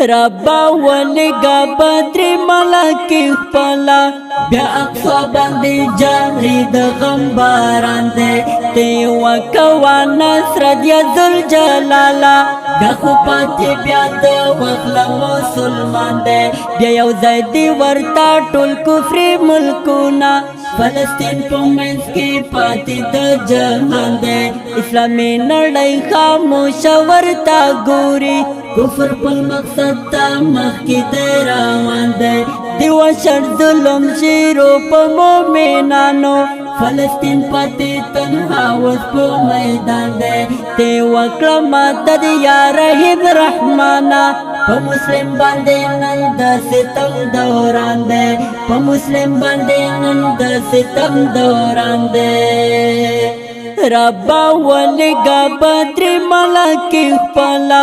ربا ولګا بدر ملکی خپلا بیا اقصا باندې جاری د غم باران دی تی وکوا نصر دی ذل جلالا دا خو پاتې بیا د وغلا مسلمان دی بیا یو ځای دی ورتا ټول کفر ملکونه فلسطین په منځ کې پاتې د جهان دی اسلامي نړۍ خاموش ورتا ګوري کفر پل مقصد تا مخی دی روان دی دیو شر ظلم شیرو پا مومنانو فلسطین پاتی تنها وز پا میدان دی دیو اکرمات دی یا رحیم رحمانا پا مسلم باندی نند ستم دوران دی پا مسلم باندی نند ستم دوران دی ربا ولګا بدر ملکی خپلا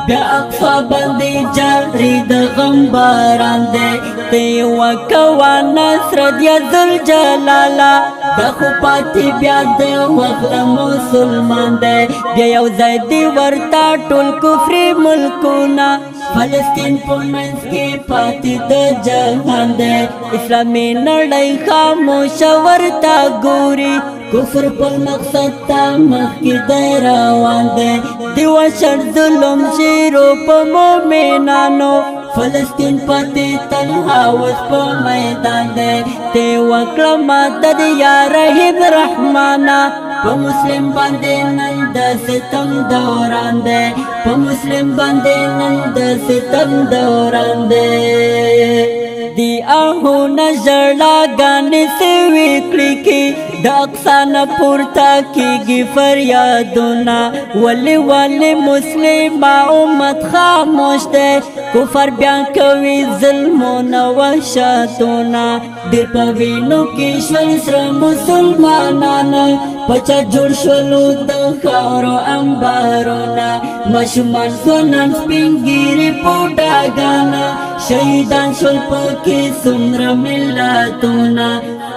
بیا اقصا باندې جاری د غم باران دی تی وکوا نصر دی ذل جلالا دا خو پاتې بیا د وغلا مسلمان دی بیا یو ځای دی ورتا ټول کفر ملکونه فلسطین په منځ کې پاتې د جهان دی اسلامي نړۍ خاموش ورتا ګوري کفر پر مقصد تا مخی دی روان دی دیو شر ظلم شیرو پا مومنانو فلسطین پاتی تنها وز پا میدان دی دیو اکرمات دی یا رحیم رحمانا پا مسلم باندی نند ستم دوران دی پا مسلم باندی نند ستم دوران دی دی آهو نجڑا گانی سوی کلیکی دا اقصان پورتا کیگی فریادونا ولی ولی مسلم امت خاموش دے کفر بیان کوي ظلمونا وحشتونا دیر پوینو کی شول سر مسلمانانا پچا جوړ شولو د خاورو انبارونا مشمان سونان سپینګیری پوډاګانا شهیدان شول پکې څومره ملتونه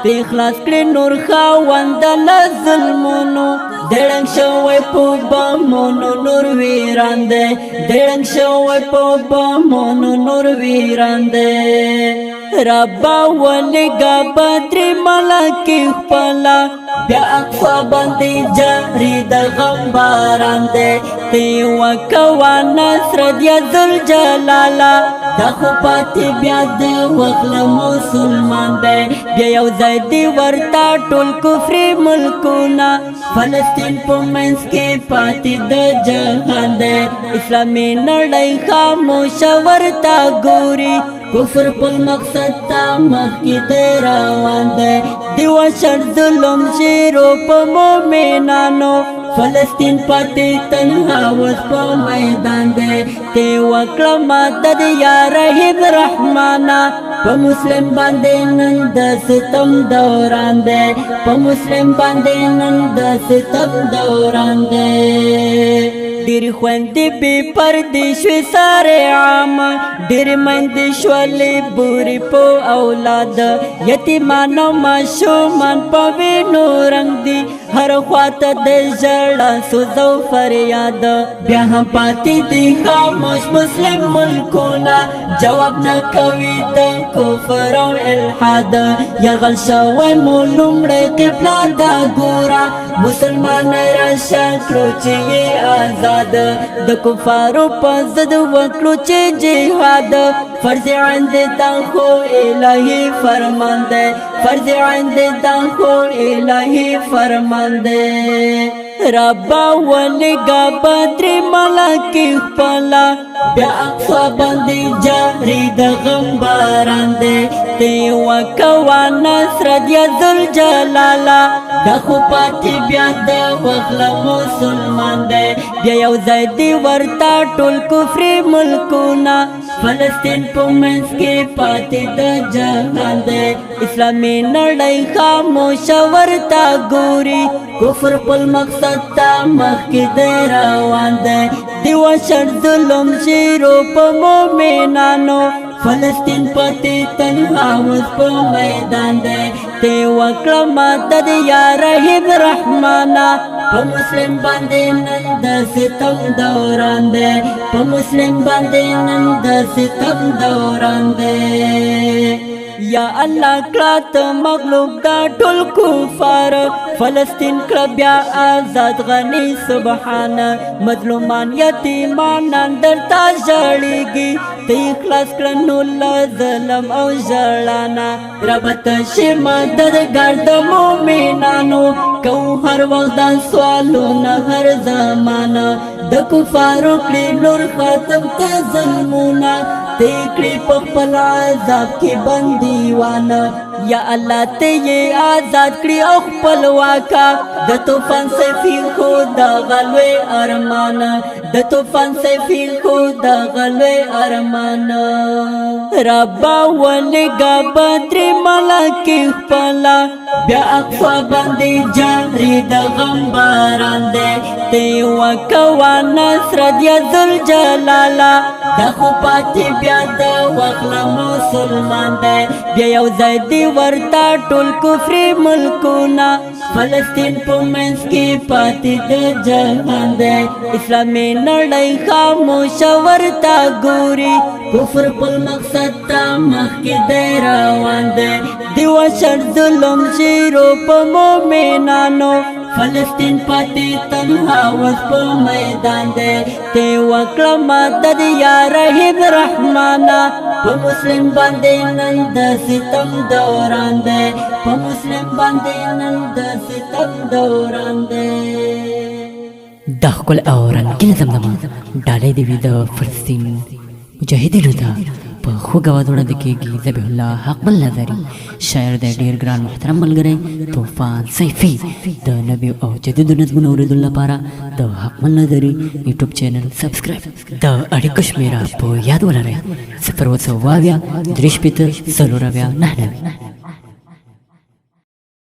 ته اخلاص کړې نور خاوند له ظلمونو دړنګ شوی په بامونو نور ویران دی دړنګ شوی په بامونو نور ویران دی ربا ولګا بدر ملکی خپلا بیا اقصا باندې جاری د غم باران دی تی وکوا نصر دی ذل جلالا دا خو پاتې بیا د وغلا مسلمان دی بیا یو ځای دی ورتا ټول کفر ملکونه فلسطین په منځ کې پاتې د جهان دی اسلامي نړۍ خاموش ورتا ګوري کفر پل مقصد تا مخی دی روان دی دیو شر ظلم شیرو پا مومنانو فلسطین پاتی تنها وز پا میدان دی دیو اکرمات دی یا رحیم رحمانا پا مسلم باندی نند ستم دوران دی پا مسلم باندی نند ستم دوران دی ډیر خوندې بې پردې شوې سارې عامه ډېرې میندې شولې بورې په اولاد یتیمان او ماشومان په وینو رنګ دي هر خواته د ژړا سوز او فریاد بیا هم پاتې دي خاموش مسلم ملکونه جواب نه کوي د کفر او الحاد یرغل شوی مو لومړی قبله ده ګوره مسلمان راشه کړو چې یې آزاد د کفارو په ضد وکړو چې جهاد فرض عین دی دا خو الهي فرمان دی فرض عین دی دا خو الهي فرمان دی ربا ولګا بدر ملکی خپلا بیا اقصا باندې جاری د غم باران دی تی وکوا نصر دی ذل جلالا دا خو پاتې بیا د وغلا مسلمان دی بیا یو ځای دی ورتا ټول کفر ملکونه فلسطین په منځ کې پاتې د جهان دی اسلامي نړۍ خاموش ورتا ګوري کفر پل مقصد تا مخی دی روان دی دیو شر ظلم شیرو پا مومنانو فلسطین پتی تنها اوس په میدان دی ته وکړه مدد یا رحیم رحمانا په مسلم باندې نن د ستم دوران دی په مسلم باندې نن د ستم دوران دی یا الله کړه ته مغلوب دا ټول کفار فلسطین کړه بیا آزاد غنی سبحان مظلومان یتیمان درته ژړېږي ته خلاص کړه نو له ظلم او ژړانا رب ته شي مددګار د مؤمنانو کو هر وخت دا سوالونه هر زمانه د کفارو کړي نور ختم ته ظلمونه ته کړي په خپل عذاب کې بندیوانه یا الله ته یې آزاد کړي او خپل واکا د طوفان سفی خو د غلوی ارمان د طوفان سفی خو د غلوی ارمان ربا ولګا بدر ملکی خپلا بیا اقصا باندې جاری د غم باران دی ته وکوا نصر دی ذل جلالا د خو پاتې بیا د وخلا مسلمان دی بیا یو ځای دی ورتا ټول کفر ملکونه فلسطین په منځ کې پاتې د جهان دی اسلامي نړۍ خاموش ورتا ګوري کفر په مقصد ته مخکې دی روان دی دیو شر ظلم شیرو په مؤمنانو فلسطین پاتې تنها اوس په میدان دی ته وکړه مدد یا رحیم رحمانا په مسلم باندې نن د ستم دوران دی په مسلم باندې نن د ستم دوران دی دا ښکل او رنګین زمزمه ډالۍ دې وي د فلسطین مجاهدینو ته په خوږ اواز وړاندې کېږي ذبیح الله حقمل نظري شاعر د ډېر ګران محترم ملګری طوفان سیفي د نویو او جدیدو نظمونو اورېدو لپاره د حقمل نظري یوټیوب چینل سبسکرایب د اړیکو شمېره په یاد ولرئ 0 2 3 4 9